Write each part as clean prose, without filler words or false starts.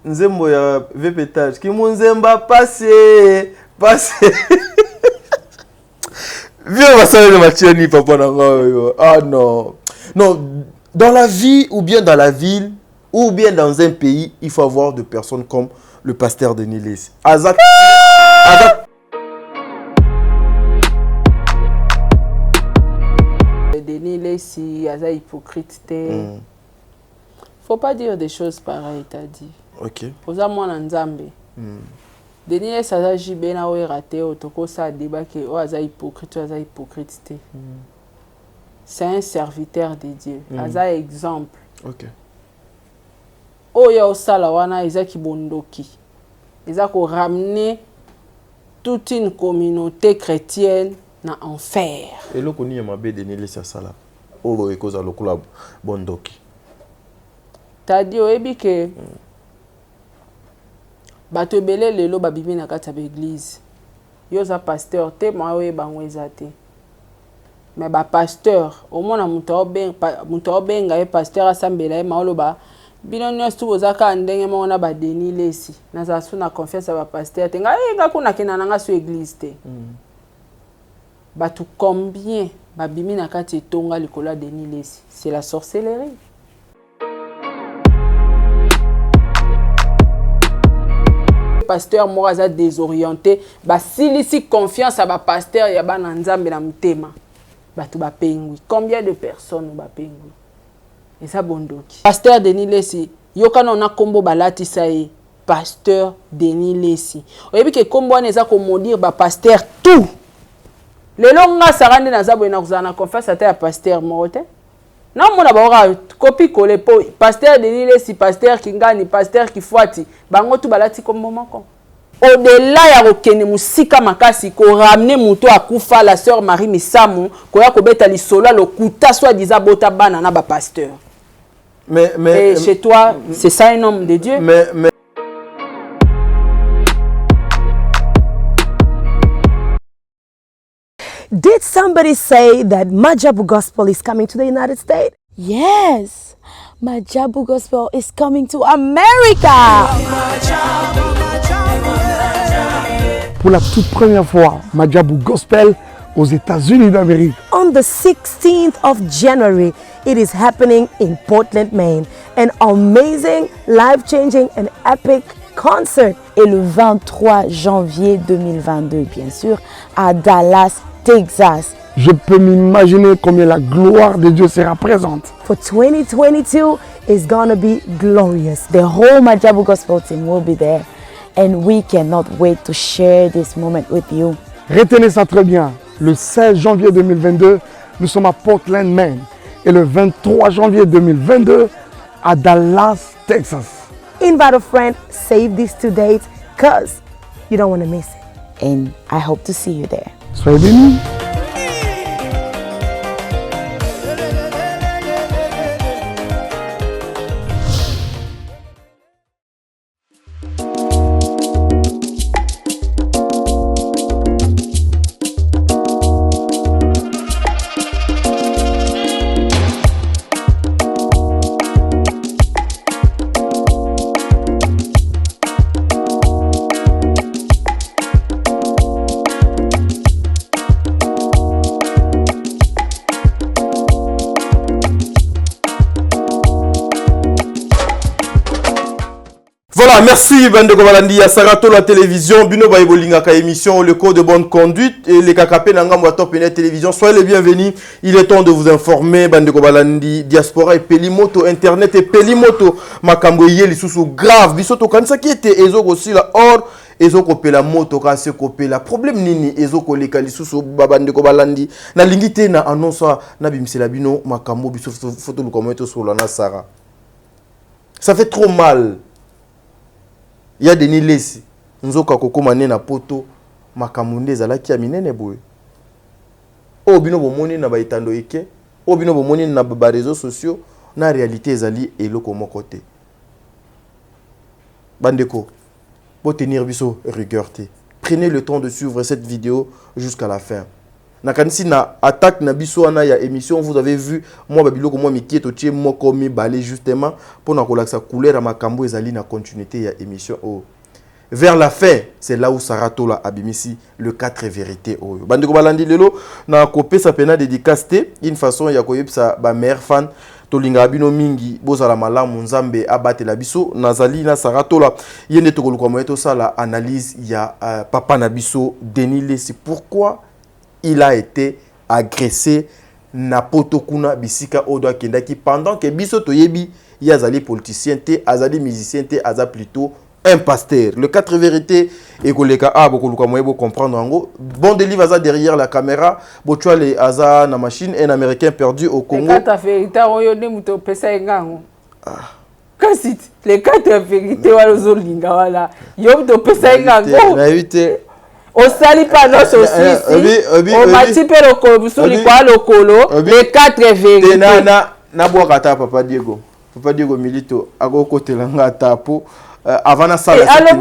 nzembo ya VPtage ki munzemba passe viens va Matiani papa nanga. Ah non. Non, dans la vie ou bien dans la ville ou bien dans un pays, il faut avoir de personnes comme le pasteur Denis Lacy. Azak Denis Lacy, Aza hypocrite. Faut pas dire des choses pareilles, t'as dit. OK. Oza mwana nzambe. Denis Lacy Aza jibé na oe raté otoko sa débat que Aza hypocrite. C'est un serviteur de Dieu. Aza exemple. OK. Oya osala wana eza kibondoki. Eza ko ramener toute une communauté chrétienne na enfer. Et le koni yamabe Denis Lacy sala. Obo ekoza lokula bondoki. T'as dit oyebi que bato ebele lelo babibi na kati ya église. Yo za pasteur te moi oyeba ngo eza te. Mais ba pasteur au moins muto obenga ye pasteur asambela ye maoloba bino nyonso bozaka ndenge mo na ba Denis Lacy na za suna confiance ba pasteur te nga kuna kina nanga so église te. Bato combien babimi na kati etonga likola Denis Lacy, c'est la sorcellerie. Pasteur Moraza désorienté, ba silisi confiance à ba pasteur ya ba nzambe na mutema. Bato ba pengui. Combien de personnes ba pengui? Et ça bondoki. Pasteur Denis Lacy, yoka na kombo balati sae. Pasteur Denis Lacy. Oyebi ke kombo wana eza ko maudire ba pasteur tout. Lelo nga sarande na zabo na kuzana confiance ata ya pasteur Morote. Na mona ba copie coller po pasteur Denis Lacy, pasteur Kingani, pasteur Kifuati, bango tu balati kombo moko. Au-delà ya kokene musika makasi ko ramener muto akufa la sœur Marie Misamu ko ya ko beta lisola lokuta soit disant bota bana na ba pasteur. Et chez toi, c'est ça un homme de Dieu. Did somebody say that Majabu Gospel is coming to the United States? Yes, Majabu Gospel is coming to America. Pour la toute première fois, Majabu Gospel aux États-Unis d'Amérique. On the 16th of January, it is happening in Portland, Maine. An amazing, life-changing and epic concert. Et le 23 janvier 2022, bien sûr, à Dallas, Texas. Je peux m'imaginer combien la gloire de Dieu sera présente. For 2022, it's gonna be glorious. The whole Majabu Gospel team will be there. And we cannot wait to share this moment with you. Retenez ça très bien. Le 16 janvier 2022, nous sommes à Portland, Maine. Et le 23 janvier 2022, à Dallas, Texas. Invite a friend, save these 2 dates, because you don't want to miss it. And I hope to see you there. Soyez bénis. Voilà, merci Bandeko Balandi ya Sarato la télévision, Bino Baïbolinga ka émission Le Code de bonne conduite et les KKP Nangam Top Net télévision. Soyez les bienvenus. Il est temps de vous informer Bandeko Balandi diaspora et Pelimoto internet et Pelimoto makambo yeli susu grave bisoto kanisa qui était ezoko aussi la or ezoko pela moto ka se kopela problème nini ezoko lekali susu Bandeko Balandi na lingité na annonce na bimsela bino makambo biso photo lukometo sur la Sara. Ça fait trop mal. Il y a Denis Lacy, nzoka kokoma na poto makamunde zalaki ya minene boye. Obino bomoni na baitando eke, obino bomoni na ba réseaux sociaux, na réalité ezali eloko moko te. Bandeko, pour tenir biso rigueur te. Prenez le temps de suivre cette vidéo jusqu'à la fin. nakanisi na attaque na biso wana ya émission vous avez vu moi babiloko moi mikieto tie moi comme balé justement pour na kolaksa couleur à makambo ezali na continuité ya émission oh. Vers la fin, c'est là où Sarah Tola abimisi le 4 vérités oyo. Bandeko balandi lelo na kopé sa pena dédicace une façon ya koyebsa ba mère fan tolinga bino mingi bozala malamu nzambe abate la biso nazali na Sarah Tola yende tokoluka moyeto sala analyse ya papa na biso Denis Lesi pourquoi il a été agressé na potokuna bisika odo kendaki pendant que biso toyebi yazali politicien te azali musicien te aza plutôt un pasteur. Le 4 vérités et koleka a bokoluka moyebo comprendre ango bon délivre aza derrière la caméra botua les aza na machine un américain perdu au Congo. Les 4 vérités oyo ne muto pesa engango. Kasi les 4 vérités wala zolinga wala yo muto pesa engango. Na éviter au sali pas nos aussi au mati pe lokolo suli kwa lokolo les 4 vérités na boakata papa Diego Milito akokotela ngata po avant la salle. Alors,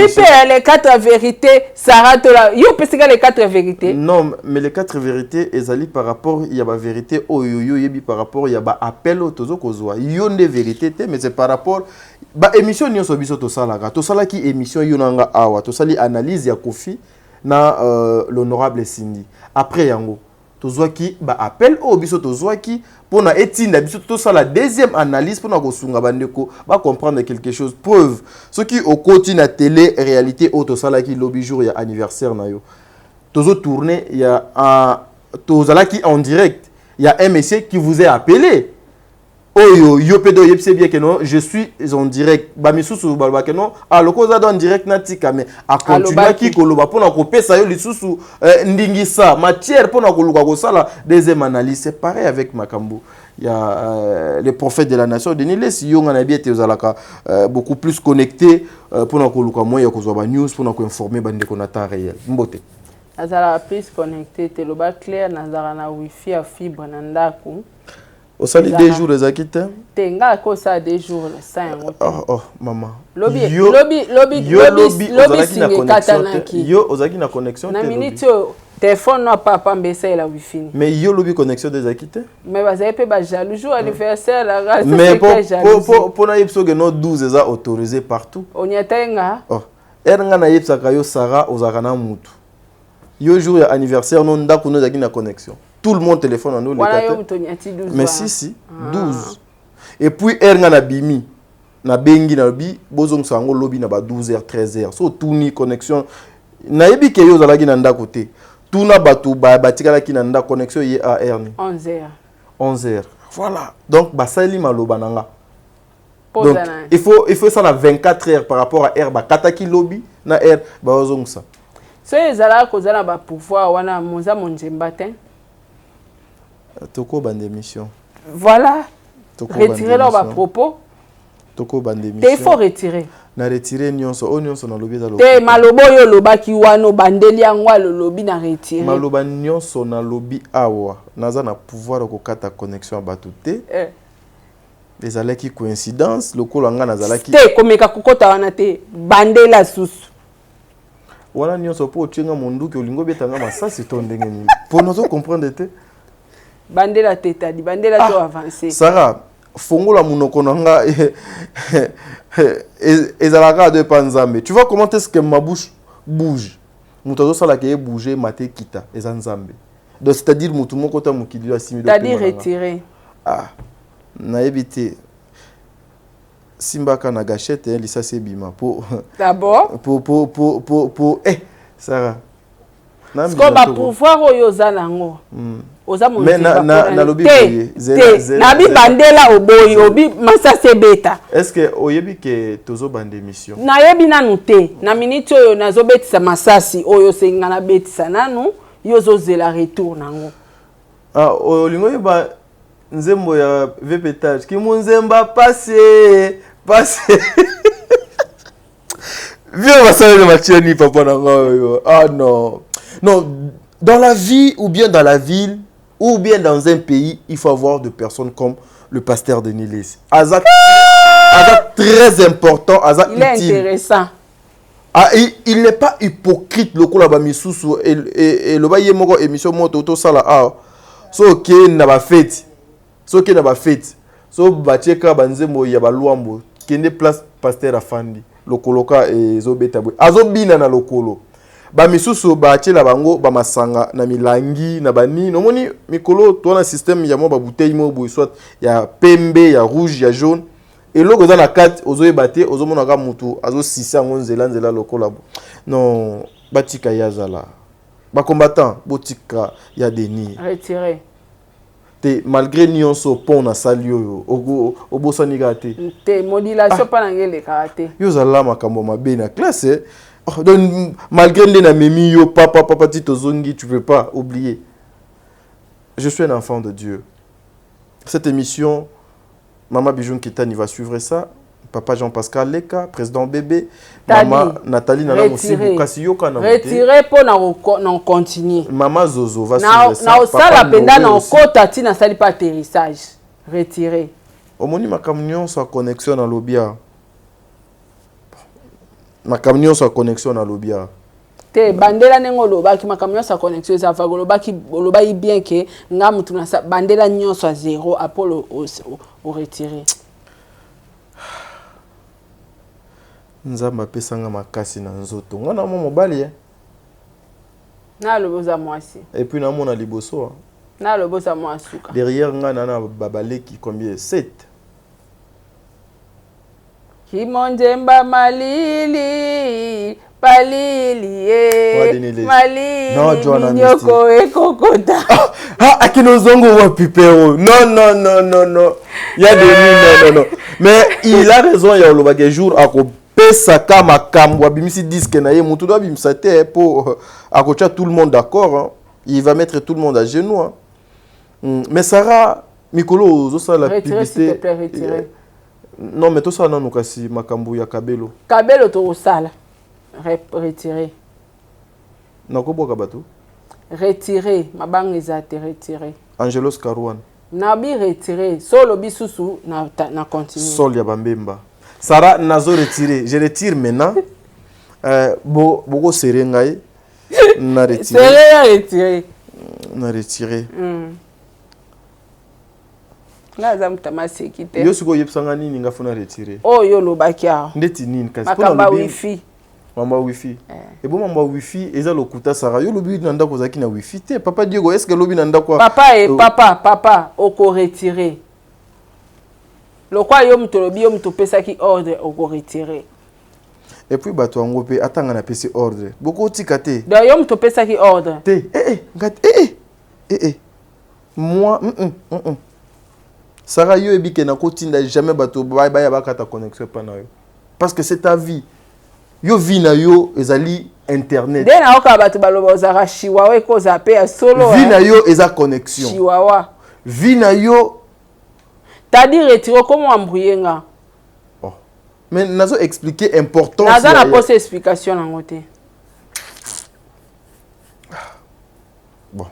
les 4 vérités, Sarah Tola. Yo pesika les 4 vérités. Non, mais les 4 vérités, ezali par rapport il y a ba vérité oyo yebi par rapport il y a ba appel au tozo kozwa. Yo ne vérité te mais c'est par rapport ba émission nyonso biso to sala ga. To sala ki émission yo nanga awa. To sali analyse ya Kofi na l'honorable Cindy. Après yango tozwa ki ba appel au biso tozwa ki pour na etinda biso to sala deuxième analyse pour na kosunga bandeko ba comprendre quelque chose preuve ce qui au côté na télé réalité au to sala ki lobby jour ya anniversaire na yo tozo tourner il y a tozala ki en direct il y a un monsieur qui vous est appelé oyo yo pedo yepse bien que non je suis en direct ba misusu ba que non a lokoza en direct na tika mais a continuer ki koloba pona ko pesa yo lisusu ndingisa matière pona ko luka ko sala deuxième analyse c'est pareil avec Makambo il y a les prophètes de la nation Denis Lesi yo ngana bien te ozalaka beaucoup plus connecté pona ko luka moya ko zo ba news pona ko informer bande ko na temps réel mbote azala plus connecté te loba clair nazara na wifi ya fibre na ndako. Au sali des jours les acquittes. Tenga ko ça des jours le 5. Oh maman. Lobby yo ozaki na connexion na minute téléphone na papa mbesa la wifi. Mais yo lobby connexion des acquittes. Mais bazay pe ba jaloux jour anniversaire la race. Mais pour na yipso que no 12 est autorisé partout. Onyatenga. Oh. Ernga na yipsa kayo Sarah ozaka na mutu. Yo jour ya anniversaire non ndako no zaki na connexion. Tout le monde téléphone en nous les mais si 12 et puis erga na bimi na bengi na bi bozong sango lobby na ba 12h 13h so tout ni connexion na yebi ke yo zalaki na ndako te tout na batu ba batikala ki na ndako connexion ye a r ni 11h voilà donc ba sali maloba nanga donc il faut ça na 24 heures par rapport à r ba kataki lobby na r ba bozong ça so ezala ko zala ba pouvoir wana moza monjemba te. Toko bande émission. Voilà. Retirer leurs propos. Toko bande émission. Il faut retirer. Na retirer nyonso na lobby za lobby. Te malobo yo loba ki wano bandeli angwa lo lobby na retirer. Maloba nyonso na lobby awa. Naza na pouvoir ko kata connexion à batute. Les alaki coïncidence lokolo nga nazalaki. Te komeka kokota wana te bandela susu. Wana nyonso po chenga mundu ke olingo betanga masasi to ndenge ni. Pour nous comprendre te. Bandela teta di bandela to avancer. Sarah, fongola munoko nanga ezalaka de panzambe. Tu vois comment est-ce que ma bouche bouge? Mutazo sala ke bouger maté kita ezanzambe. Donc c'est-à-dire mutu moko ta mukili asimi do. C'est-à-dire retirer. Ah. Na éviter Simbaka na gâchette lisa sebima pour d'abord pour Sarah. Parce qu'on va pouvoir oyo zalango. Mais na lobby nabi bandela oboyi obi masa sebeta. Est-ce que oyebi ke tozo bande émission? Na yebi nanu te. Na minute oyo nazo betisa masasi oyo senga na betisa nanu yozo zela retour nango. Ah olingo ba nzembo ya vepetage ki munzemba passer. Viens va saluer ma tieni papa nango. Ah non. Non, dans la vie ou bien dans la ville ou bien dans un pays, il faut avoir de personnes comme le pasteur Denis Lesi. Azak très important, Azak il est intéressant. Ah, il n'est pas hypocrite le kola ba misusu et le ba yemoko émission moto to sala a so ke na ba fête so ke na ba fête so ba cheka banzembo ya ba luambo kende place pasteur afandi lokoloka ezobeta bwe azobina na lokolo ba misusu ba chela bango ba masanga na milangi na bani nomoni mikolo to na système ya mo ba bouteille mo bo soit ya pembe ya rouge ya jaune et logo dans la carte ozoye baté ozomona ka mutu azo sisa ngonzela nzela lokola non batika yazala ba combattant botika ya deni Retiré. Te malgré nyonso pont na salio obosani gate Te modulation pas ngele karaté. yo zala makambo mabe na classe donc malgré ndena memi yo papa tito zongi tu peux pas oublier. Je suis un enfant de Dieu. Cette émission Maman Bijoun Kitani va suivre ça. Papa Jean-Pascal Leka, président bébé. Maman Nathalie Nana Moussibou Kassiyoka na retiré pour na continuer. Maman Zozo va suivre ça. Na osala penda na okota ti na sali pas atterrissage. Retiré. Omoni ma camion sa connexion na lobia. Ma camion sa connexion na lobia. Te bandela nengo lobaki ma camion sa connexion za va lobaki lobai bien que nga mutu na sa bandela nyonso à 0 apollo au retiré. Nzamba pesanga makasi na nzoto. Ngona mo mobali Na loboza mwasi. Et puis na mona liboso. Na loboza mwasuka. Derrière ngana na babaleki combien 7. Kimonjemba malili palili malili nyoko ekokota. Akino zongo wa pipero. Non. Il y a des non. Mais il a raison, il y a le jour à pesa kama kamwa bimisi disque na ye mutu doit bimisa te pour akocha tout le monde d'accord hein. Il va mettre tout le monde à genoux hein. Mais Sarah Mikolo zo ça la publicité retirer. Non mais tout ça non kasi makambu ya Kabelo to sala retirer nako boka bato retirer mabanga ezate retirer Angelos Karouan na bi retirer solo bisusu na continuer sol ya bambemba Sarah nazo retiré je retire maintenant boko serengai na retiré na retiré ngaza mtamasi kite yo siko yepsanga nini ngafuna retiré oh yo lobaki a ndeti nini kasi makamba wifi mama wifi et bon mama wifi eza lokuta Sarah yo lobi nanda ko zaki na wifi te papa Diego est-ce que lobi nanda ko papa oko retirer lokwa yo mtolobi yo mtopesa ki ordre oko retirer et puis bato ngo pe atanga na pesi ordre boko tikate da yo mtopesa ki ordre te moi Sarah yo ebike na kotinda jamais bato baya bakata connexion pa na yo parce que c'est ta vie yo vie na yo ezali internet dena oka bato baloba ozara chihuahua ko zape ya solo vie na yo eza connexion chihuahua vie na yo t'as dit retirer comment embrouiller. Oh. Mais nazo expliquer importance. Naza na pose explication en côté. Bon.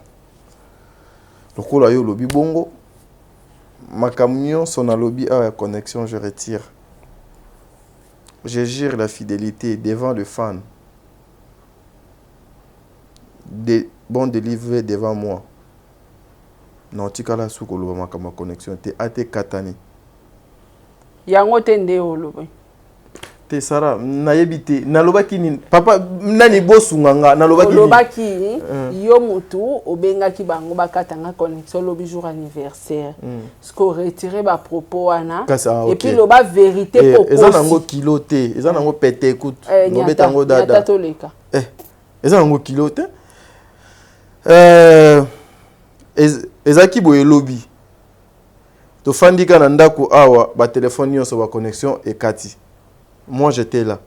Donc là yo lobby bongo. Ma camion son à lobby à connexion je retire. Je gère la fidélité devant le fan. Des bons délivrés devant moi. Non, tu as sous ma connexion. Tu as été katani. Yango tende olobe. Te Sarah, naebite, nalobaki ni papa nani bosunganga nalobaki ni. Olobaki yo mutu obengaki bango bakatanga connexion lobi jour anniversaire. Sko retirer ba propos wana et puis loba vérité pour eza nango kilo te, eza nango pété écoute. No betango dada. Eza nango kilo te. Ezaki boye lobby. To fandika na ndako awa ba téléphone nyonso ba connexion et kati. Moi j'étais là.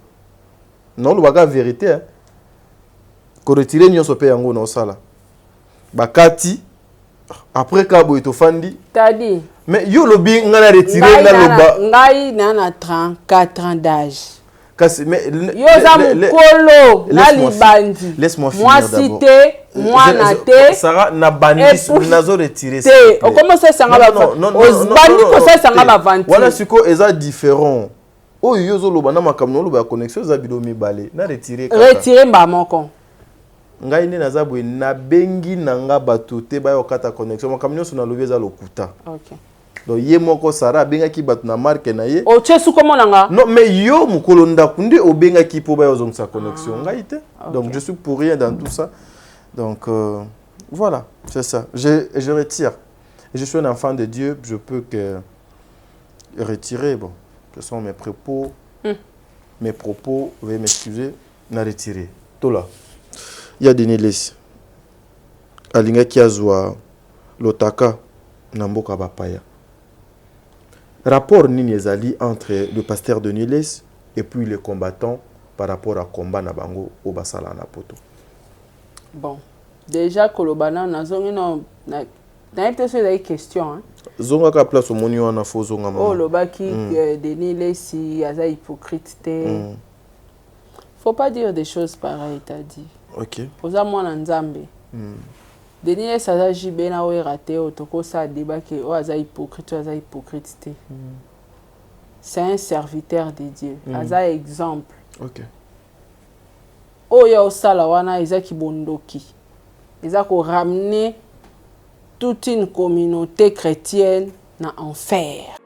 Non le baga vérité hein. Ko retirer nyonso pe yango na osala. Ba kati après ka boye to fandi. Tadi. Mais yo lobby ngana retirer na loba. Ngai na 34 ans d'âge. Mais yo za mukolo na libandi. Laisse-moi finir moi d'abord. cité moi naté Sarah na bandi nazo retirer ça. On commence à s'en va. Non. Bandi ko ça s'en va vendre. Voilà ce que eza différent. Oh yozo loba na makamno loba connexion za bido mibale na retirer mba moko ngai ne naza boye na bengi nanga bato te ba yokata connexion makamno so na lobi za lokuta. OK. Donc ye moko Sara benga ki bato na marque na ye. O chesu komo nanga? Non mais yo mukolo ndakunde o benga ki po ba yozong sa connexion ngai te. Donc je suis pour rien dans tout ça. Donc voilà, c'est ça. Je retire. Je suis un enfant de Dieu, je peux que retirer bon. Ce sont mes propos. Mes propos, veuillez m'excuser, n'a retiré. Tola. Il y a Denis Les. Alinga Kiazwa, Lotaka, Namboka Bapaya. Rapport nini ezali entre le pasteur Denis Les et puis les combattants par rapport à combat na bango au basala na poto. Bon, déjà kolobana nazongi na peut-être sur des questions hein. Zonga ka place au moni wana fo zonga mama. Oh lobaki Denis Lesi aza hypocrite te. Faut pas dire des choses pareilles t'as dit. OK. Oza mwana nzambe. Denis Lesi aza jibe na o raté otoko sa débat que o aza hypocrite te. C'est un serviteur de Dieu. Aza exemple. OK. Oya osala wana ezaki bondoki. Ezako ramener toute une communauté chrétienne na enfer.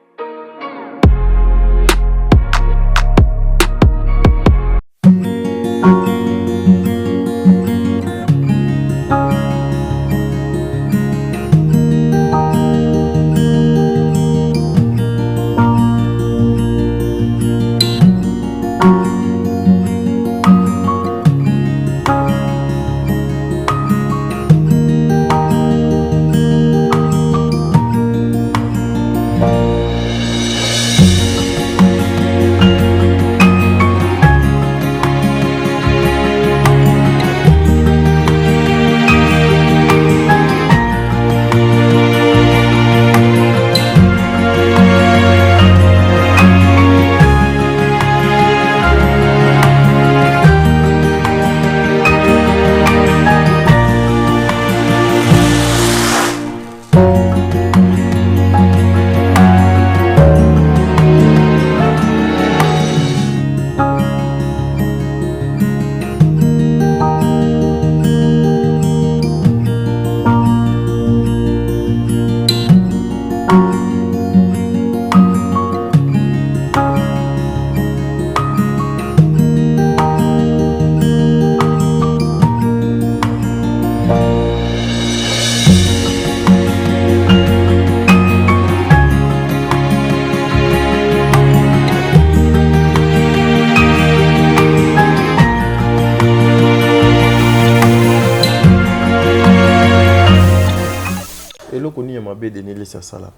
Denis sala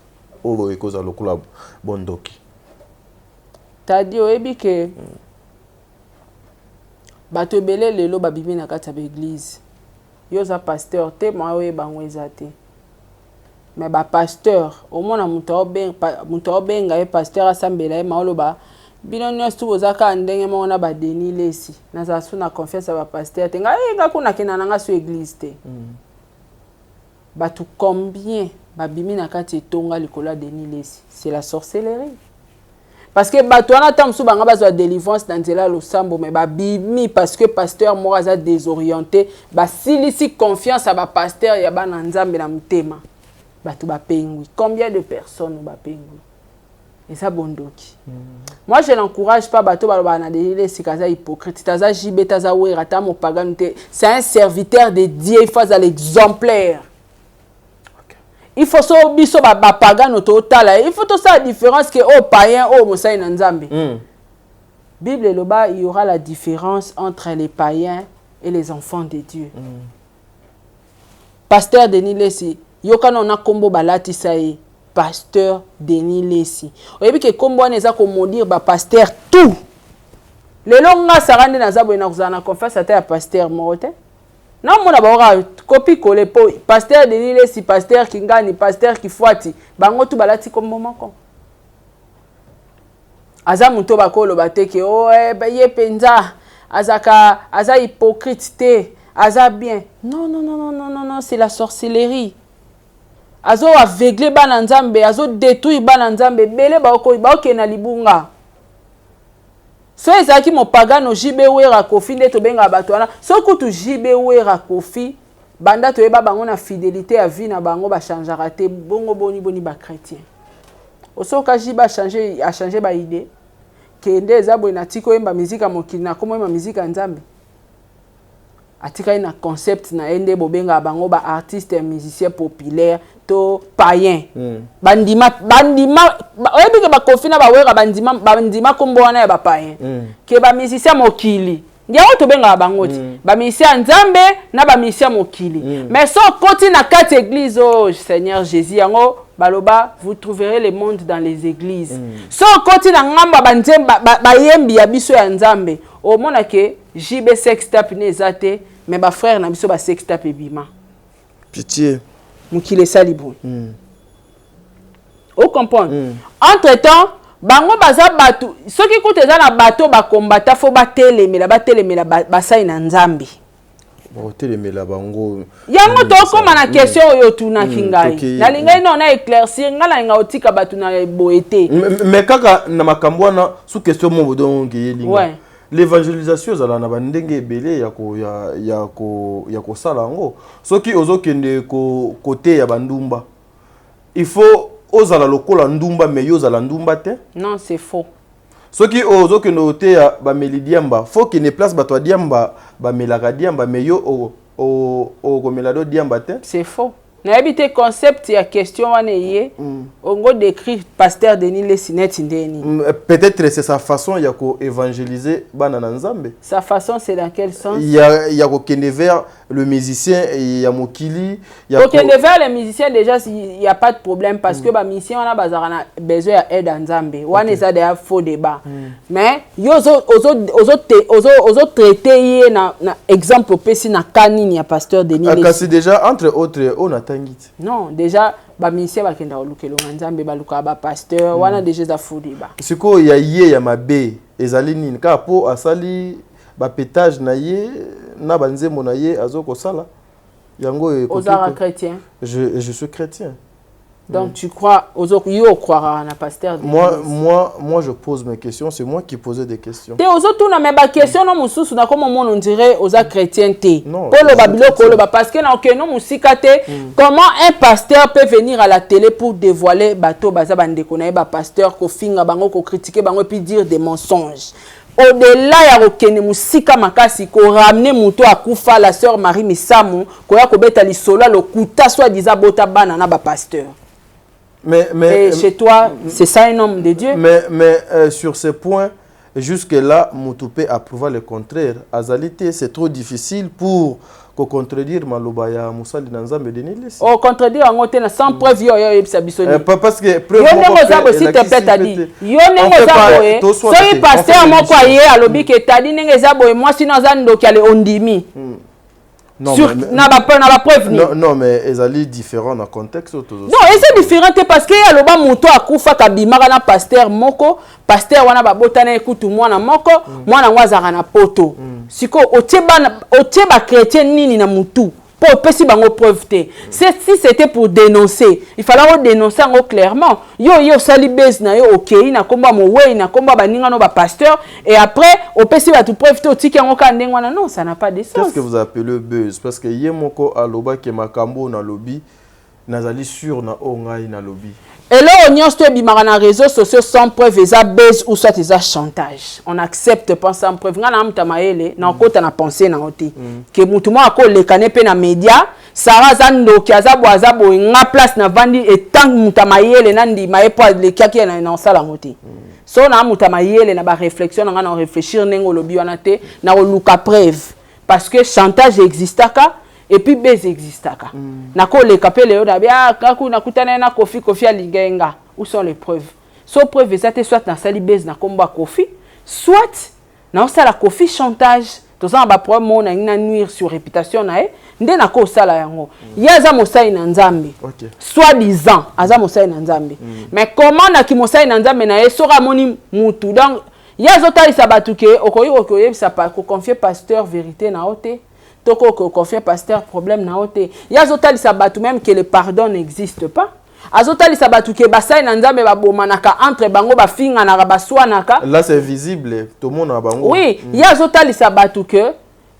o ekoza lokula bondoki. T'as dit oyebi que bato belé lelo babimi na kati ya église. Yo za pasteur te moi oyeba ngweza te. Mais ba pasteur au moins muto obenga e pasteur asambela e maoloba bino nyonso bozaka ndenge mo na ba Denis Lesi. Na za suna confiance ba pasteur te nga kuna kina nga su église te. Bato combien babimi na kati etonga likola Denis Lesi, c'est la sorcellerie. Parce que bato wana tamsu banga bazwa délivrance dans nzela losambo mais babimi parce que pasteur moko aza désorienté, basilisi confiance à ba pasteur ya bana nzambe na mutema. Bato bapengwi. Combien de personnes bapengwi? Et ça bondoki. Moi je n'encourage pas bato baloba na Denis Lesi kaza hypocrite, taza jibe taza wera ta mo pagan te. C'est un serviteur de Dieu, il faut à l'exemplaire. Il faut so biso ba pagano total. Il faut tout ça la différence que au païen au mosai na nzambe. Bible loba il y aura la différence entre les païens et les enfants de Dieu. Pasteur Denis Lesi, yokana na kombo balati sae pasteur Denis Lesi. Oyebi ke kombo eza ko maudire ba pasteur tout. Le longa sarande na zabo na kuzana confesse ata ya pasteur morote. Non, mon abora copie collé po pasteur Denis Lesi, pasteur Kingani, pasteur Kifuati, bango tu balati comme moment kon. Aza muto bakolo bateke oh ye penza azaka aza hypocrite te, aza bien. Non, c'est la sorcellerie. Azo aveugle bana nzambe, azo détruire bana nzambe, belé ba okena libunga. so ezaki mopagano jibe wera kofi nde tobenga bato wana so kutu jibe wera kofi banda toyeba bango na fidélité ya vie na bango ba changera te bongo boni ba chrétien osoka jibe a changer ba idée kende eza boye na tiko yemba mizika mokili na komo yemba mizika nzambe atika na concept na ende bobenga bango ba artiste musicien populaire to païen bandima oyebi ke ba kofi na ba wera bandima kombo wana ya ba païen ke ba musicien mokili ndiago to benga bango ti ba musicien nzambe na ba musicien mokili mais so koti na quatre églises oh Seigneur Jésus yango baloba vous trouverez le monde dans les églises so koti na ngamba banzemba bayembi ya biso ya nzambe o mona ke JB sextape nezate mais ba frère na biso ba sextape bima pitié mukile salibu o comprendre entre temps bango baza batu soki kuteza na bato ba kombata fo batelemela basai na nzambe telemela bango yango to koma na question oyo tunaki ngai na lingai no na éclaircir ngala nga otika batu na boete mais kaka na makambo wana sous question mo donc yelinga l'évangélisation zala na bandenge ebele ya ko sala ngo soki ozokende ko côté ya bandumba il faut ozala lokola ndumba mais yo zala ndumba te non c'est faux soki ozokende ote ya ba melidiamba faut que ne place bato diamba ba melaka diamba mais yo o komelado diamba te c'est faux na habité concept ya question wana yé ongo décrit pasteur Denis Lesinet ndeni peut-être c'est sa façon ya ko évangéliser bana na nzambe sa façon c'est dans quel sens ya ko kende vers le musicien et ya mokili ya ko kende vers le musicien déjà il y a pas de problème parce que ba musicien on a bazara besoin ya aide en nzambe wana ça des faux débat mais yo ozo traiter yé na exemple pesi na kanini ya pasteur Denis Lesinet c'est déjà entre autres on a non déjà ba musicien ba kenda olukelo nzambe ba luka ba pasteur wana déjà za faux débat siko ya yé ya mabe ezali nini ka po asali ba pétage na yé na banzemo na yé azoko sala yango ozara chrétien je suis chrétien donc tu crois yo croira na pasteur moi je pose mes questions c'est moi qui posais des questions te ozo na me ba question no mususu na comme on dirait oza chrétien te polo babiloko lo ba parce que na okeno musika te comment un pasteur peut venir à la télé pour dévoiler bato baza bandeko na ba pasteur ko finga bango ko critiquer bango et puis dire des mensonges au-delà ya okene musika makasi ko ramener muto akufa la sœur Marie Misamu ko ya ko beta lisolo lo kuta soit disant bota bana na ba pasteur et chez toi, c'est ça un homme de Dieu. Mais sur ce point, jusque-là, Moutoupe approuva le contraire. Azalité, c'est trop difficile pour contredire Malobaya Moussa Linanzambe de Nilis. Oh, contredire en côté sans preuve, parce que preuve. S'il te plaît, t'as dit. Soyez pasteur, moi, quoi, à l'obi que t'as dit, moi, sinon, Zando, qui a le ondimi. Non, non, mais ils différents dans le contexte. Non, c'est différent parce que y a le bas moto à Koufa Kabimara na pasteur moko, pasteur wana babotana écoute moi na moko, moi na wazara na poto. Siko oteba chrétien nini na mutu. Pour pesi bango preuve te. Si c'était pour dénoncer, il fallait dénoncer clairement. Yo sali base na yo OK, na komba mo way na komba baninga no ba pasteur et après au pesi ba tout preuve te otiki ngo ka ndengwana non, ça n'a pas de sens. Qu'est-ce que vous appelez buzz parce que yemoko aloba ke makambo na lobby nazali sur na ongai na lobby. Et là, on y a un réseaux sociaux sans preuve, ils ont baise ou soit ils ont chantage. On accepte pas sans preuve. On a un tamaele, na on a pensé na oti. Que mutumo a ko le kanepe na média, Sarah Zando qui a zabo na place na vandi et tant mutamaele nandi mae po le kaki na sala oti. So na mutamaele na ba réflexion na réfléchir nengo lobi wana te na luka preuve parce que chantage existe ka. Et puis base existaka. Nako le kapele yo da bia kaku nakutana na kofi alingenga. Où sont les preuves? So preuve ça te soit na sali base na komba kofi, soit na osala kofi chantage. To ça ba preuve mon na nuire sur réputation na e. Nde nako osala yango. Yaza mosai na nzambe. Soit disant aza mosai na nzambe. Mais comment na ki mosai na nzambe na e sora moni mutu donc yazo tali sabatuke okoyi ça pas ko confier pasteur vérité na ote. Toko confier pasteur problème na ote. Yazo tali sabatu même que le pardon n'existe pas. azotalisa bato ke basali na nzambe babomanaka entre bango bafinganaka baswanaka. Là c'est visible, tout le monde a bango. Oui, il y a azotalisa bato ke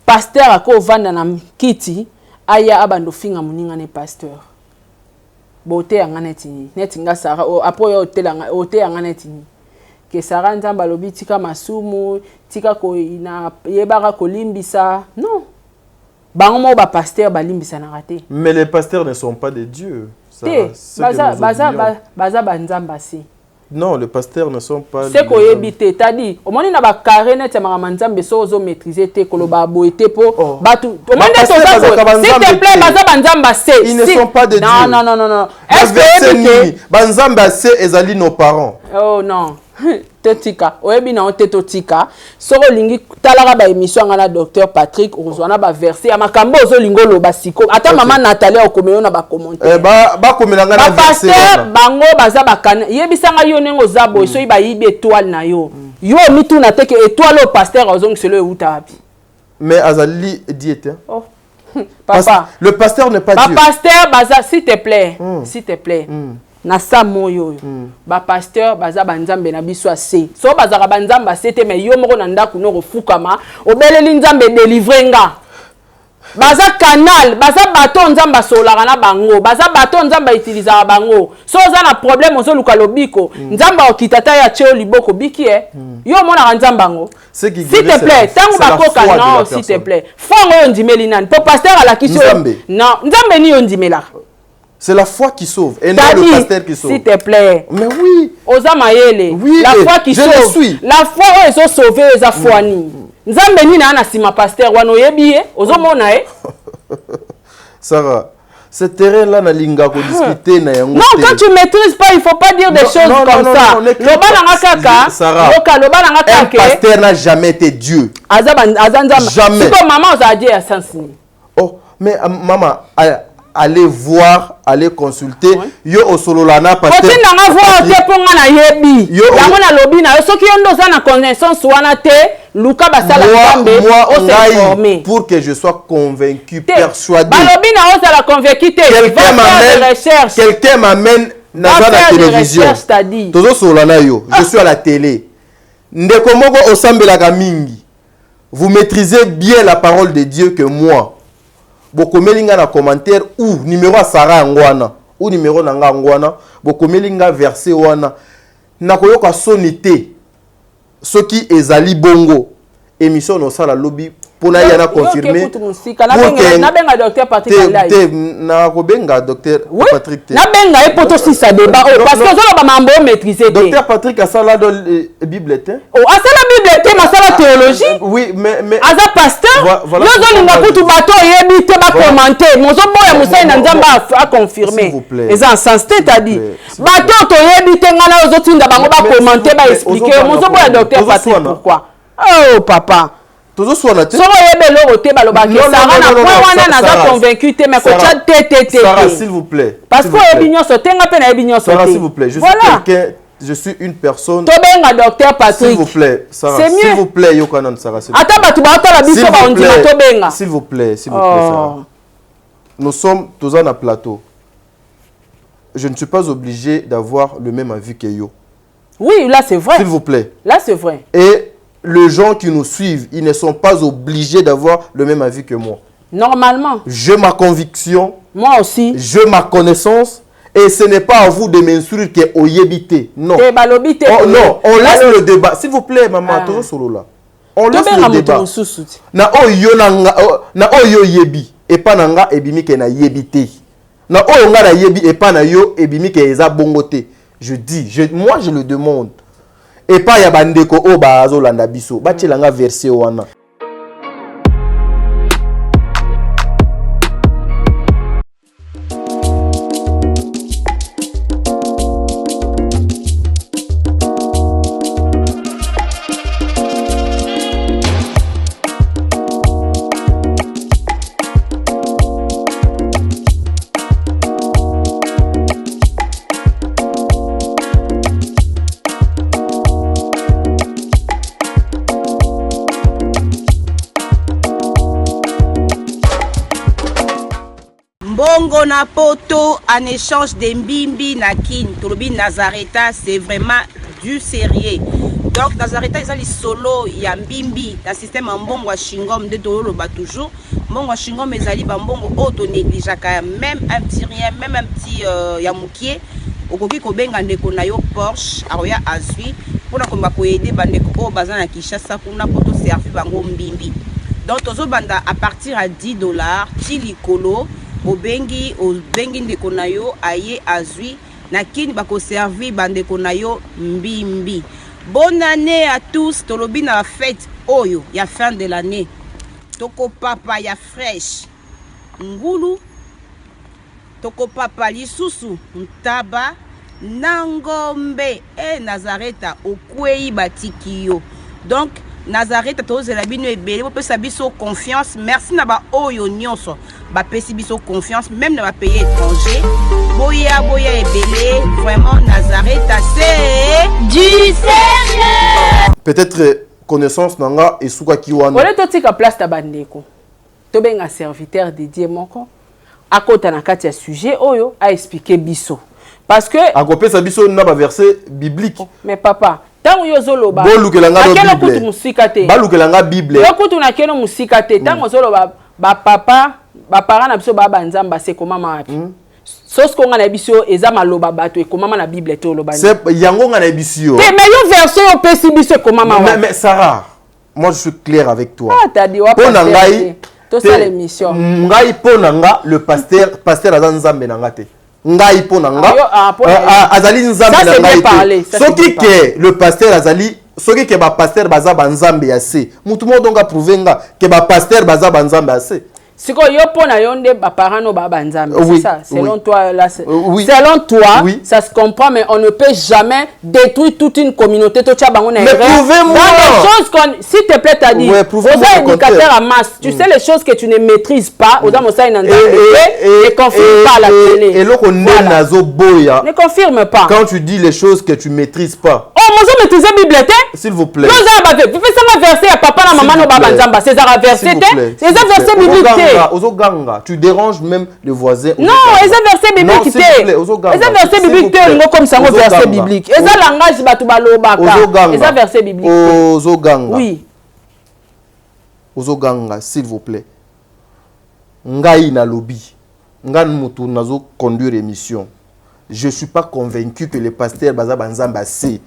pasteur akovanda na kiti aya abando finga muninga ne pasteur. Bote yanga neti nga Sara apo yo hotel ote yanga neti ke Sara nzamba lobi tika masumu tika ko ina yebaka kolimbisa. Non. Bango mo ba pasteur balimbisa na raté. Mais les pasteurs ne sont pas des dieux. Baza banzamba si. Non, les pasteurs ne sont pas. C'est qu'on évite. T'as dit, au moment où on a carré net, c'est ma manzambe so maîtriser te koloba boité pour batu. Au moment où s'il te plaît, baza banzamba c'est. Ils ne sont pas des dieux. Non. Est-ce que banzamba c'est ezali nos parents? Oh non. Tetika oyebi na oteto tika soko lingi talaka ba émission ngana docteur Patrick ozwana ba verser ya makambo ozo lingolo basiko ata mama Nathalie okomeyo na ba commentaire ba komela ngana verser pasteur bango baza bakana yebisanga yo nengo zabo so iba yibi étoile na yo yo mitu na teke étoile au pasteur ozongi selo euta wapi mais azali diète. Oh papa le pasteur n'est pas Dieu. Pasteur baza s'il te plaît na samo yo ba pasteur baza banzambe na biso ase so baza banzamba sete me yo moko na ndako no refukama obeleli nzambe délivrer nga baza canal baza bato nzamba solaka na bango baza bato nzamba utiliser bango so za na problème ozo luka lobiko nzamba okitata ya cheo liboko biki yo mona nzamba ngo s'il te plaît tango bakoka non s'il te plaît fongo yo ndimeli nani po pasteur ala kiso non nzambe ni yo ndimela. C'est la foi qui sauve et non le pasteur qui sauve. S'il te plaît. Mais oui. Oza mayele. Oui, la foi qui sauve. Je suis. La foi ils ont sauvé les afouani. Nzambe ni na sima pasteur wano yebi ozo mona Sarah, ce terrain-là na linga ko discuter na yango. Non, quand tu maîtrises pas, il faut pas dire des choses comme ça. Loba nanga kaka. Sarah. Loba nanga kaka. Un pasteur n'a jamais été Dieu. Jamais. Si ton maman a dit à sens ni. Oh, mais maman allez voir, allez consulter. Yo osololana pasteur. Quand tu n'as voir te ponga na yebi. Yango na lobi na soki yondo za na connaissance wana te luka basala kambe o s'informer pour que je sois convaincu, persuadé. Balobi na osala convaincu te. Quelqu'un m'amène dans la télévision. Tozo solana yo, je suis à la télé. Ndeko moko osambelaka mingi. Vous maîtrisez bien la parole de Dieu que moi. Bokomelinga na commentaire ou numéro à Sarah ngwana ou numéro nanga ngwana bokomelinga verset wana nakoyoka sonité ce qui ezali bongo émission no sala lobby pona yana confirmer na benga docteur Patrick Alai na ko benga docteur Patrick na benga e poto si ça débat parce que zo ba mambo maîtriser docteur Patrick asala dans Bible té asala Bible té masala théologie oui mais aza pasteur yo zo linga kutu bato yebi te ba commenter mozo boya musai na nzamba a confirmer les en sens c'est-à-dire bato to yebi te ngana zo tinda bango ba commenter ba expliquer mozo boya docteur Patrick pourquoi oh papa toujours soit na te. Soro yebelo roté baloba ke Sarah na point wana naza convaincu te mais ko chat te. Sarah s'il vous plaît. Parce que ebinyo sote nga pe na ebinyo sote. Sarah s'il vous plaît, je suis quelqu'un, je suis une personne. To benga docteur Patrick. S'il vous plaît, Sarah. S'il vous plaît, yokanan Sarah. Ata batu ba to la biso ba on dit to benga. S'il vous plaît, Sarah. Nous sommes tous en plateau. Je ne suis pas obligé d'avoir le même avis que yo. Oui, là c'est vrai. S'il vous plaît. Là c'est vrai. Et les gens qui nous suivent, ils ne sont pas obligés d'avoir le même avis que moi. Normalement. J'ai ma conviction. Moi aussi. J'ai ma connaissance. Et ce n'est pas à vous de m'instruire que oyebité. Non. Non, on laisse le débat. S'il vous plaît, maman, toujours solo là. On laisse le débat. Na oyo yebi. Et pas nanga ebimi ke na yebité. Na oyo nga na yebi et pas na yo ebimi ke eza bongote. Je dis, moi je le demande. Et pas ya bandeko o bazo landa biso bacelanga verset wana Mbongo na poto en échange de mbimbi na kin. Tolobi Nazareta, c'est vraiment du sérieux. Donc Nazareta ils ont les solo ya mbimbi dans système mbongo shingom de tolo ba toujours. Mbongo shingom ezali ba mbongo auto négligeaka même un petit rien, même un petit ya mukie. Okoki ko benga ndeko na yo Porsche aroya azui pour na ko aider bandeko o bazana Kinshasa kuna poto servir bango mbimbi. Donc tozo banda à partir à $10 tilikolo obengi ndeko na yo aye azui na kini bako servir bandeko na yo mbimbi. Bonne année à tous. Tolobi na fête oyo ya fin de l'année. Toko papa ya fresh. Ngulu. Toko papa lisusu ntaba nangombe e Nazareta okwei batikio. Donc Nazareta tozela bino ebele po pesa biso confiance. Merci na ba oyo nyonso ba pesi biso confiance même na ba pays étranger. Boya ebele vraiment Nazareta c'est du sérieux. Peut-être connaissance nanga et souka kiwana. Ole to tika place ta bandeko. To benga serviteur dédié moko. Akota na kati ya sujet oyo a expliquer biso. Parce que akopé sa biso na ba verset biblique. Mais papa tango yozoloba bolukelanga do Bible Bible. Kutu musika te. Balukelanga Bible. Yo kutu na keno musika te. Tango zoloba ba papa ba parents na biso ba banzamba se komama wapi. Sos ko nga na biso eza maloba bato e komama na Bible te oloba. C'est yango nga na biso. Mais yo version yo pesi biso komama wapi. Mais Sarah, moi je suis clair avec toi. Ah t'as dit wa pasteur. To ça l'émission. Ngai ponanga le pasteur azanzambe nanga te. Ngai ponanga azali nzambe na ngai te. Soki ke le pasteur azali soki ke ba pasteur baza banzambe ya se. Mutu mo donga prouvenga ke ba pasteur baza banzambe ya se. Siko yo pona yonde ba parents no ba banzambe, c'est ça. Selon toi là selon toi, ça se comprend mais on ne peut jamais détruire toute une communauté to tcha bango na mais prouvez-moi des choses qu'on s'il te plaît t'as dit. Aux indicateurs à masse. Tu sais les choses que tu ne maîtrises pas, aux amosa inanda et confirme pas la télé. Et lo konne nazo boya. Ne confirme pas. Quand tu dis les choses que tu maîtrises pas. Oh, moi je maîtrise Bible te. S'il vous plaît. Vous faites ça verset à papa la maman no ba banzamba, c'est ça verset te. C'est ça verset biblique. Ozoganga, tu déranges même le voisin. Non, et ça verset biblique. Et ça verset biblique, comme ça, verset biblique. Et ça langage batu balobaka. Et ça verset biblique. Ozoganga. Oui. Ozoganga, s'il vous plaît. Ngai na lobby. Ngan mutu nazo conduire émission. Je suis pas convaincu que le pasteur baza banzamba c'est.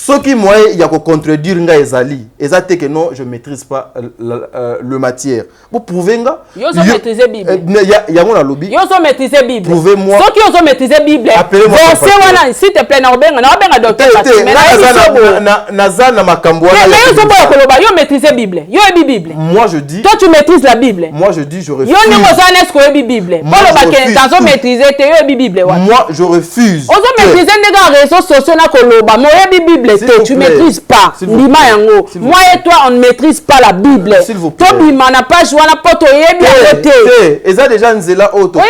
Ce qui moi il y a que contredire nga ezali ezate que non je maîtrise pas le matière vous prouvez nga yo so maîtriser Bible ya ngona lobby yo so maîtriser Bible prouvez-moi ce qui yo so maîtriser Bible verset wana s'il te plaît na obenga docteur na makambo wana yo so boya koloba yo maîtriser Bible yo ebi Bible moi je dis toi tu maîtrises la Bible moi je dis je refuse yo ndeko za nesko ebi Bible koloba ke tazo maîtriser te yo ebi Bible wana moi je refuse ozo maîtriser ndeka réseaux sociaux na koloba mo ebi Bible tu ne maîtrises pas. Moi et toi, on ne maîtrise pas la Bible. S'il vous plaît. Toi, n'a pas joué à la porte. Et ça déjà, nous là auto.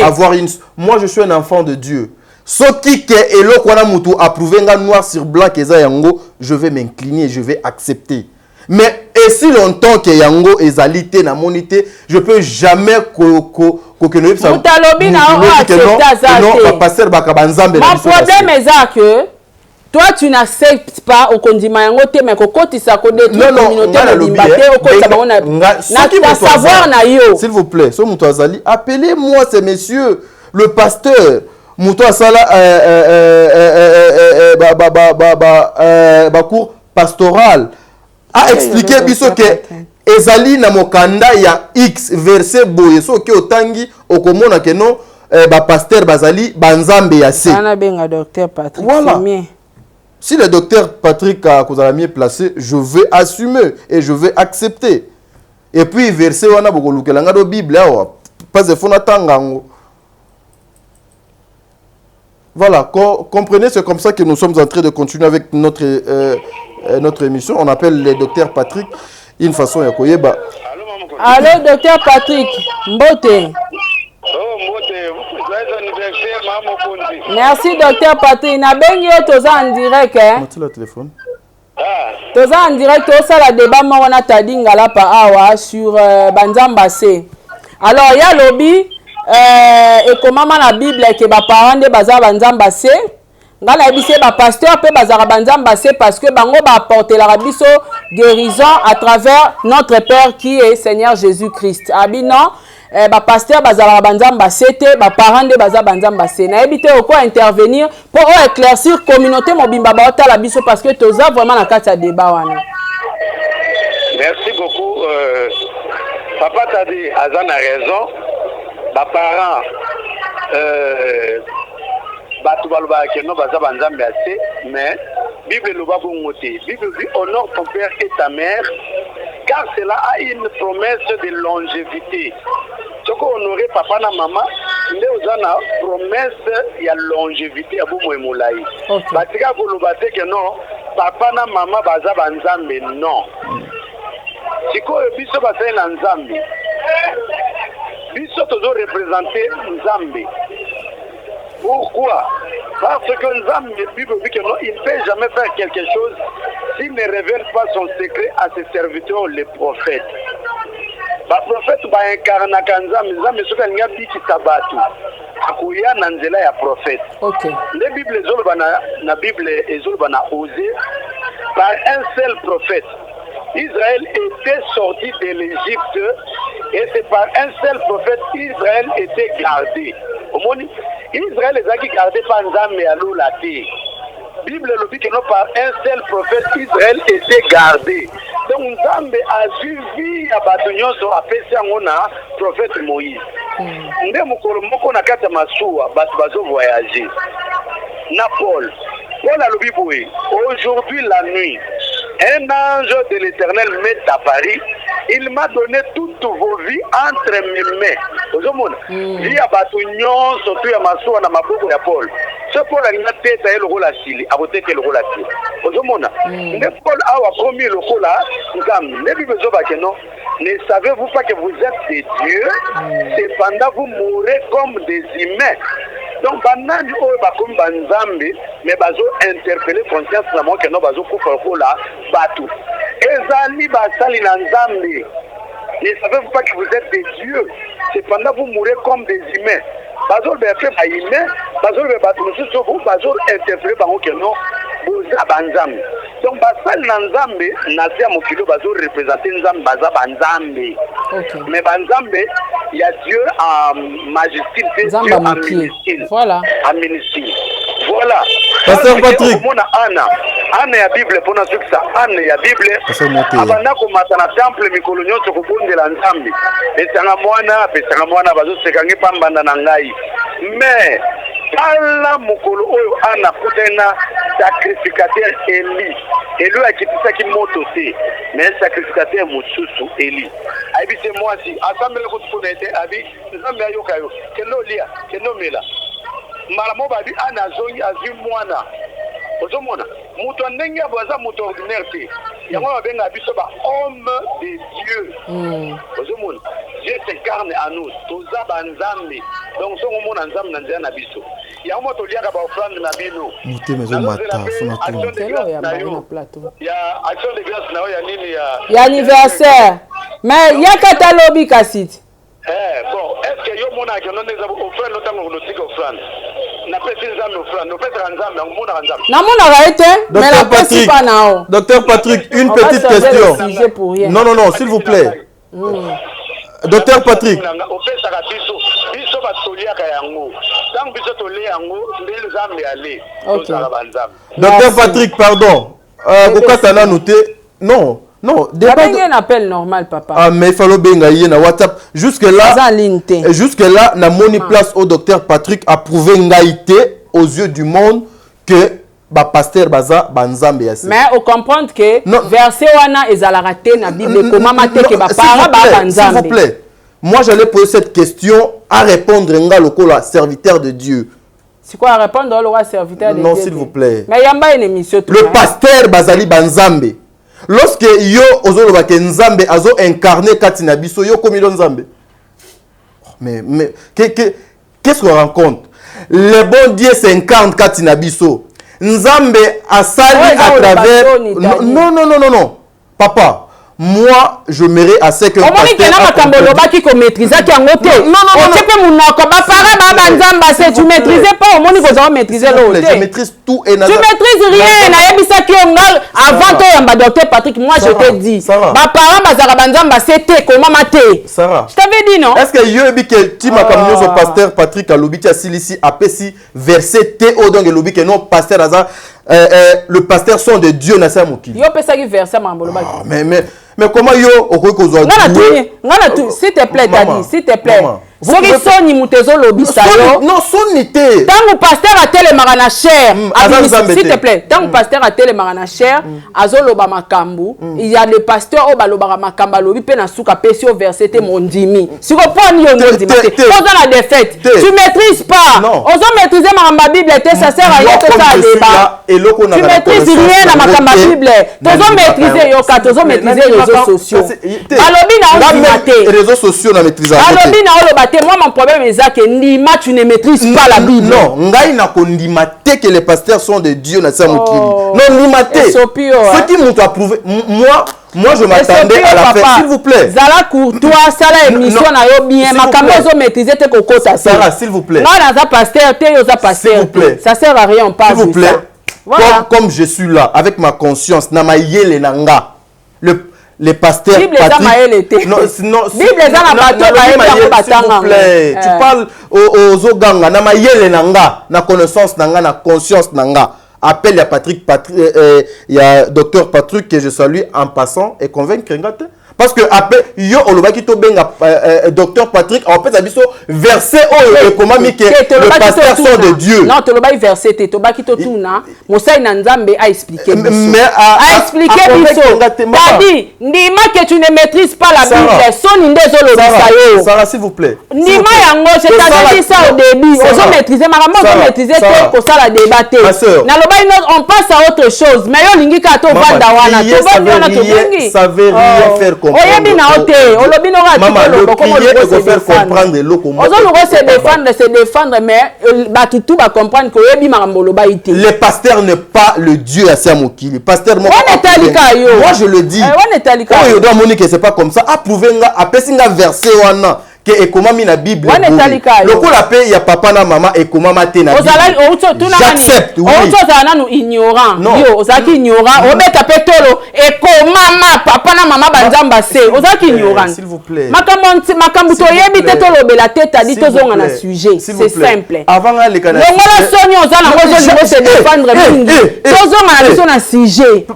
Avoir une. Moi, je suis un enfant de Dieu. Ce qui est elo kwana mutu approuvé noir sur blanc que ça yango, je vais m'incliner, je vais accepter. Mais et si longtemps que yango ezalité na monité, je peux jamais Mon problème est que toi tu n'acceptes pas au condiment yango te mais kokoti sa ko détruire communauté na limbate au koti sa bana na savoir na yo. S'il vous plaît, ce mutu azali, appelez-moi ces messieurs, le pasteur mutu asala cours pastoral a expliqué biso que ezali na mokanda ya X verset boye so ke otangi okomona ke non ba pasteur bazali banzambe ya se. Ana benga docteur Patrick. Voilà. Si le docteur Patrick a kozala mieux placé, je vais assumer et je vais accepter. Et puis verset wana bokolukelanga do Bible awa pas de fona tangango. Voilà, comprenez, c'est comme ça que nous sommes en train de continuer avec notre émission. On appelle le docteur Patrick. Une façon ya koyeba. Allô docteur Patrick, mbote. Merci docteur Patrick. Na bengi toza en direct hein. Mati le téléphone. Toza en direct au sala débat mona tadinga la pa awa sur Banzamba C. Alors il y a lobby et comment la Bible que ba parents de bazar banzamba se ngala bise ba pasteur pe bazara banzamba se parce que bango ba apporter la biso guérison à travers notre Père qui est Seigneur Jésus-Christ. Abi non ba pasteur bazara banzamba c'était ba parents de bazar banzamba se na ebité au quoi intervenir pour éclaircir communauté mobimba ba la biso parce que toza vraiment na kati ya débat wana. Merci beaucoup. Papa t'a dit, Azan a raison. Mes parents, mais Bible le va vous moter. Bible dit honore ton père et ta mère, car cela a une promesse de longévité. Ce qu'on honorait papa et maman, mais aux ana promesse il y a longévité à vous moulaï. Batika vous le battez que non, papa et maman baza banzambe non. Si quoi biso basé na nzambe. Biso toujours représenté Nzambe. Pourquoi? Parce que Nzambe, Bible dit que non, il ne peut jamais faire quelque chose s'il ne révèle pas son secret à ses serviteurs, les prophètes. Les prophètes incarnent Nzambe, Nzambe soka nga biki sabatu. Akuya na nzela ya prophète. Okay. La Bible na Bible ezolobana osé par un seul prophète. Israël était sorti de l'Égypte et c'est par un seul prophète Israël était gardé. Israël est gardé par Nzambe à l'Olati. Bible le dit que non par un seul prophète Israël était gardé. Donc Nzambe a suivi à Batonyon sur a prophète Moïse. Nde mukolo moko na kata masuwa bazo voyager. Na Paul a le Bible. Aujourd'hui la nuit, un ange de l'Éternel m'est apparu. Il m'a donné toutes vos vies entre mes mains. Vie à Batonyon, surtout à Massoua, na maboko ya Paul. Ce Paul a une tête à le rôle à Sili, à voter le rôle à Sili. Paul a promis le rôle à Sili. Ne savez-vous pas que vous êtes des dieux? Cependant, vous mourrez comme des humains. Donc, banani oyo bakomi banzambe, mais bazo interpeller conscience na mo que no bazo kufa kola batu. Ezali basali na nzambe. Ne savez-vous pas que vous êtes des dieux? Cependant, vous mourrez comme des humains. Bazo be fait ba humain, bazo be batu mususu vous bazo interpeller bango que no boza banzambe. Donc basali na nzambe na sia mokilo bazo représenter nzambe baza banzambe. Okay. Mais banzambe il y a Dieu en majesté, Dieu en minuscule. Voilà. En minuscule. Voilà. Pasteur Patrick. On a Anna ya Bible pour nous ça. Anna ya Bible. Abana ko matana temple mikolo nyonso ko bondela nzambe. Pesanga mwana bazo sekangi pambanda na ngai. Mais ala mokolo oyo Anna kutena sacrificateur Eli. Eli akitisaki moto te. Mais sacrificateur mususu Eli. Aibi c'est moi si assemblée ko tukonete abi nzambe ayoka yo. Keno lia, keno mela. Malamo babi Anna zongi azu mwana. Ozomona muto ndenge abaza muto ordinaire te. Yango babenga biso ba homme de Dieu. Ozomona Dieu s'incarne en nous. Toza banzambe. Donc songo mona nzambe na nzela na biso. Yango to liaka ba offrande na bino. Muté maison mata fona plateau. Ya action de grâce na ya nini ya. Ya anniversaire. Mais ya katalobi kasit. Bon, est-ce que yo mona que non neza offrande notango notika offrande. Na pesi nzambe offrande, no pesa nzambe ngomona nzambe. Na mona raite, mais la pesi pas nao. Docteur Patrick, une petite question. Non, s'il vous plaît. Docteur Patrick. Docteur Patrick, pardon. Kokatana noté. Non. Débat un appel normal, papa. Ah, mais il faut le na WhatsApp. Jusque-là, na moni place au docteur Patrick a prouvé ngaïté aux yeux du monde que pasteur baza banzambe yasi. Mais on comprend que verset wana ezala raté na Bible comment maté que para banzambe. S'il vous plaît. Moi j'allais poser cette question à répondre nga lokola serviteur de Dieu. C'est quoi à répondre au roi serviteur de Dieu? Non, s'il vous plaît. Mais yamba une émission. Le pasteur bazali banzambe. Lorsque yo ozoloba ke nzambe azo incarné katina biso yo komi lo nzambe. Mais qu'est-ce qu'on rencontre? Le bon Dieu s'incarne katina biso. Nzambe asali à travers non. Papa, moi je m'irais à ce que omoni ke na makambo lobaki ko maîtriser ki yango te otepe munoko ba para ba nzamba se tu maîtrises pas omoni ko za maîtriser lo te je maîtrise tout et tu maîtrises rien na yebisa ki ongal avant to yamba docteur Patrick moi je te dis ba para ba zara ba nzamba se te ko mama te Sarah je t'avais dit non est-ce que yo bi ke ti makambo au pasteur Patrick alobi ti asilisi apesi verset te o donc lobi ke non pasteur aza le pasteur sont de Dieu na sa mokili yo pesa ki verset mambo lobaki mais comment yo okoki kozwa ngana tu s'il te plaît Tadi s'il te plaît soki soni mutezo lobisa yo non soni te tango pasteur atelemaka na chair s'il te plaît tango pasteur atelemaka na chair azoloba makambo il y a des pasteurs oyo balobaka makambo alobi mpe na suka apesi yo verset te mondimi siko mponi yo mondima te oza na défaite tu maîtrises pas ozo maîtriser makambo ya bible te ça sert à rien tosala débat tu maîtrises rien na makambo ya bible tozo maîtriser yoka tozo maîtriser réseaux sociaux balobi na ondima te réseaux sociaux na maîtrise balobi na oloba te moi mon problème est que ndima tu ne maîtrises pas la Bible non ngai na kondima te que les pasteurs sont de Dieu na sa mokili non ndima te ce qui m'ont approuvé moi je m'attendais à la fête s'il vous plaît zala courtois sala émission na yo bien makambo zo maîtriser te kokota Sarah s'il vous plaît moi na za pasteur te yo za pasteur ça sert à rien on parle s'il vous plaît voilà. comme je suis là avec ma conscience na mayele nanga les pasteurs Bible Patrick non Bible za na bato ba s'il vous plaît tu parles aux oganga na mayele nanga na connaissance nanga na conscience nanga appelle ya Patrick il y a docteur Patrick que je salue en passant et convaincre ngate parce que après yo olobaki to benga docteur Patrick en fait abiso verset o comment mi que le pasteur sont de Dieu non to lobaki verset te to baki to tuna mosai na nzambe a expliquer mais a expliquer biso tadi ndima que tu ne maîtrises pas la Bible soni ndezo lobisa yo Sarah s'il vous plaît ndima yango je t'avais dit ça au début ozo maîtriser makambo ozo maîtriser te ko sala débat te na lobaki on passe à autre chose mais yo lingi ka to vanda wana to vanda wana to bengi ça veut rien faire oyebi na ote olobi no maman le prier et faire comprendre l'oko se défendre mais batutu ba comprendre que oyebi makambo loba ite le pasteur n'est pas le Dieu à Siamoki le pasteur moi je le dis yo doit monique c'est pas comme ça approuver nga apesinga verset wana et comment mi na Bible lokola pe ya papa na mama et comment maté na j'accepte oui on nanu ignorant yo ozaki ignorant obeta petolo et comment papa na mama banzamba se ozaki ignorant s'il vous plaît makambo to yebi te tolobela te tadi tozonga na sujet c'est simple avant les canaux ngala soni ozana ngozo se défendre mingi tozonga na biso na sujet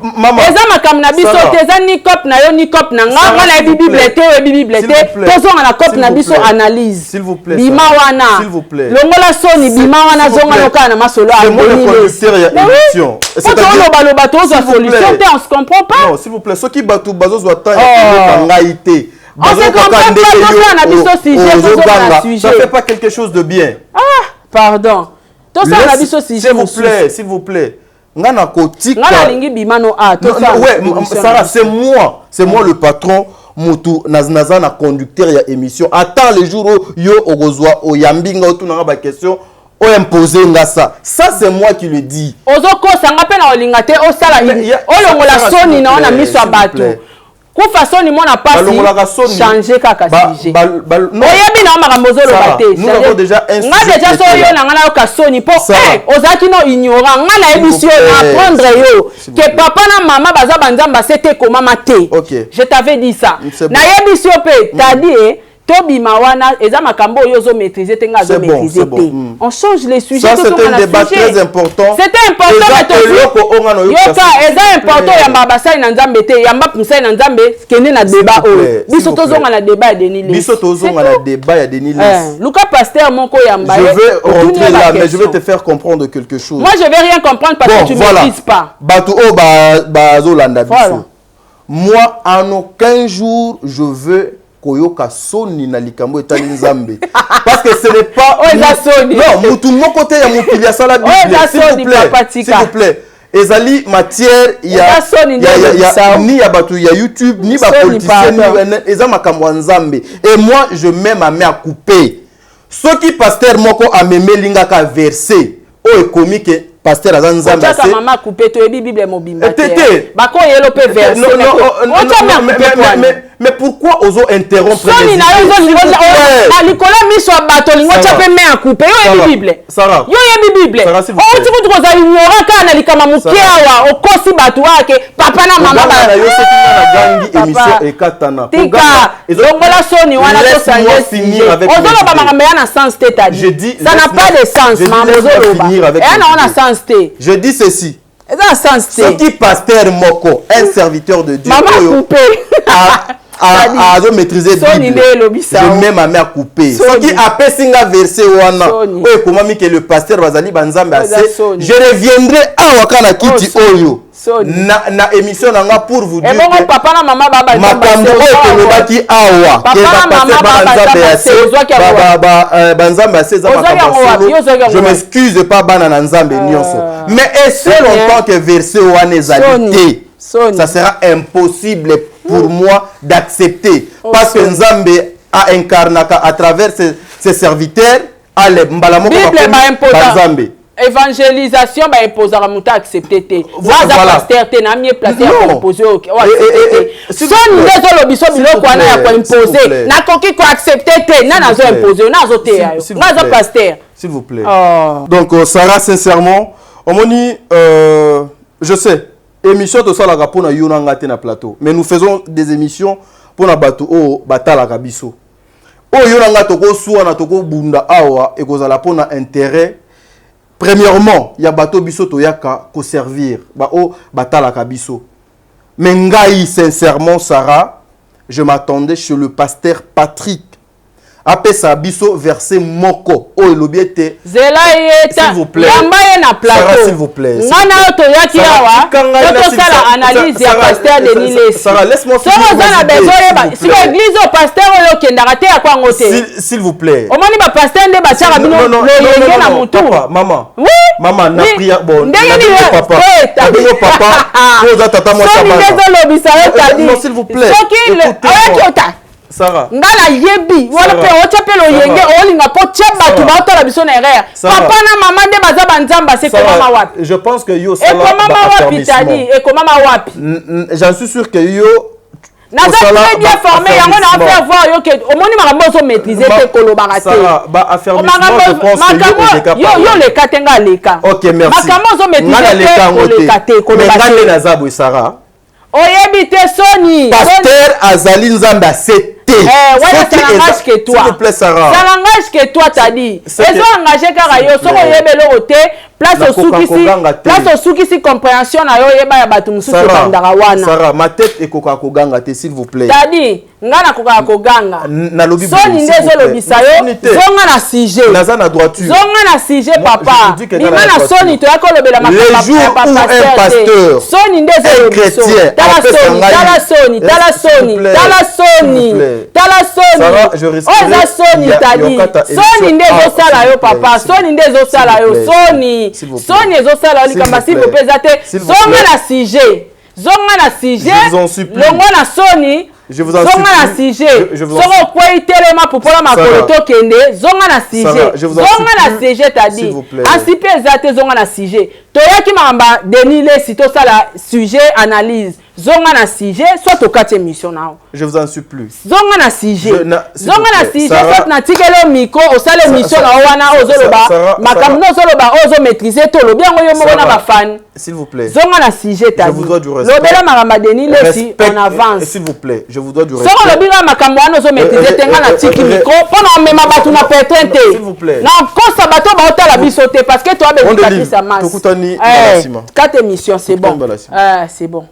eza makambo na biso te eza ni cop na yo ni cop na nga na Bible te Bible te tozonga na cop na so analyse s'il vous plaît bima wana s'il vous plaît longola soni bima wana zonga noka na masolo a conducteur ya émission c'est-à-dire le bateau sa solution on se comprend pas non s'il vous plaît ceux qui bateau bazo zwata ya ngaité on se comprend pas na biso sujet ça fait pas quelque chose de bien pardon to ça na biso sujet s'il vous plaît ngana kotika ngana lingi bima no ouais Sarah c'est moi le patron mutu naza na conducteur ya émission attends le jour où yo ogozwa oyambinga otunanga ba question o imposer nga ça c'est moi qui le dis ozoko sanga pe na olinga te o sala olongola soni na ona miso abato ku façon ni mona pasi changer kaka sujet oyebi na makambo zoloba te nous avons déjà un sujet déjà so yo na ngana ka soni po ozaki no ignorant nga na émission na apprendre yo que papa na maman baza banzamba c'était comment maté je t'avais dit ça na émission pe t'as dit tobima wana eza makambo yo zo maîtriser te nga zo maîtriser te on change les sujets ça c'est un débat très important c'était important yoka eza important ya mbabasai na nzambe te ya mbapusai na nzambe kende na débat o biso tozonga na débat ya Denis Lis biso tozonga na débat ya Denis Lis Luka pasteur moko ya mbaye je vais rentrer là mais je vais te faire comprendre quelque chose moi je vais rien comprendre parce que tu maîtrises pas batu o bazo landa biso moi en aucun jour je veux koyoka soni na likambo etali nzambe parce que ce n'est pas non mutu moko te ya mokili ya sala Bible s'il vous plaît ezali matière ya ni ya batu ya YouTube ni ba politiciens ni eza makambo nzambe et moi je mets ma main à couper soki pasteur moko amemelinga ka verset o ekomi ke pasteur aza nzambe ase maman coupé to ebi bible mobimba tete bako yelo pe verset mais pourquoi ozo interrompre les na likola miso bato lingo chape me a coupé yo ebi bible Sarah yo yebi bible o ti kutu ko za ignora ka na likama mukiawa o kosi bato wake papa na mama ba yo se na gangi émission ekatana tika longola soni wana to sanje finir avec ozolo ba makambe na sens tête à dit ça n'a pas de sens maman ozolo ba et na on a sens té je dis ceci et ça sens té ce qui pasteur moko un serviteur de Dieu maman coupé à maîtriser Bible. Je mets ma mère coupée. Ce qui a singa verset wana. Oui, comment que le pasteur Bazali Banzambe assez. Je reviendrai à Wakana Kiti Oyo. Na émission nanga pour vous dire. Et bon papa na maman baba. Makambo oyo baki awa. Papa na maman baba Banzambe assez za makambo. Je m'excuse pas bana na Nzambe nyonso. Mais est-ce longtemps que verset wana ezalité. Ça sera impossible pour moi d'accepter parce que Nzambe a incarné à travers ses serviteurs à l'embalamoko Nzambe évangélisation ba imposer à muta accepter té voilà pasteur té na mieux placé à composer son ndezolo biso biloko wana ya ko imposer na koki ko accepter té na nazo imposer nazo té nazo pasteur s'il vous plaît. Donc Sarah sincèrement omoni je sais émission to sala rapona yona ngate na plateau mais nous faisons des émissions pour na bato o batala kabiso o yona ngato ko suwa na to ko bunda awa e ko zala pona intérêt premièrement ya bato biso to yaka ko servir ba o batala kabiso mais ngai sincèrement Sarah je m'attendais chez le pasteur Patrick apesa biso verset moko o elobiete zela yeta s'il vous plaît yambaye na plateau s'il vous plaît ngana to yaki awa to sala analyse ya pasteur Denis Lesi Sarah laisse-moi finir so za na besoin ba si l'église au pasteur oyo kendaka te akwa ngote s'il vous plaît omoni ba pasteur nde ba chaka bino lo yenge na mutu maman oui maman na prière bon papa papa oza tata mo sabana so ndezolo bisalo tadi non s'il vous plaît soki le ayaki Sarah ngala yebi wala pe ochapelo yenge olinga po cheba tu ba tola biso na erreur papa na maman de baza banzamba c'est comment ma wapi je pense que yo sala et comment ma wapi tadi et comment ma wapi j'en suis sûr que yo na ça très bien formé yango na faire voir yo que au moni makambo so maîtriser te kolobaka te Sarah ba affermissement je pense que yo le katenga leka OK merci makambo so maîtriser te kolobaka te na zabo Sarah oyebi te soni pasteur Azali Nzamba c'est voilà ça n'engage que toi. S'il vous plaît, Sarah. Ça n'engage que toi, t'as dit. Ils ont engagé car yo soko yebelo ote place au souki si compréhension na yo yeba ya batu mususu bandara wana. Sarah, ma tête est koka koganga te s'il vous plaît. T'as dit ngana koka koganga. Na lobi. Soni ndezo lobisa yo. Zonga na sujet. Naza na droiture. Zonga na sujet papa. Bima na soni to yako lobela makamba. Le jour où un pasteur soni ndezo chrétien tala soni je risque soni tadi soni ndezo sala yo papa soni ndezo sala yo soni ezosala likamba s'il vous plaît zate zonga na sujet longo na soni zonga na sujet soko kwei telema popola makolo tokende zonga na sujet tadi ansipe zate zonga na sujet toyaki makamba Denis Lesi tosala sujet analyse zonga na sujet soit tokati émission nao je vous en supplie zonga na sujet soit na tikelo micro osala émission na wana ozoloba makambo ozoloba ozo maîtriser to lobi yango yo moko na ba fan s'il vous plaît zonga na sujet tadi je vous dois du respect lobela makamba Denis Lesi en avance s'il vous plaît je vous dois du respect soko lobi makambo wana ozo maîtriser tenga na tiki micro pona mema batu na pétrinte s'il vous plaît na kosa bato ba otala biso te parce que toi be bikati sa masse 4 émissions c'est bon c'est bon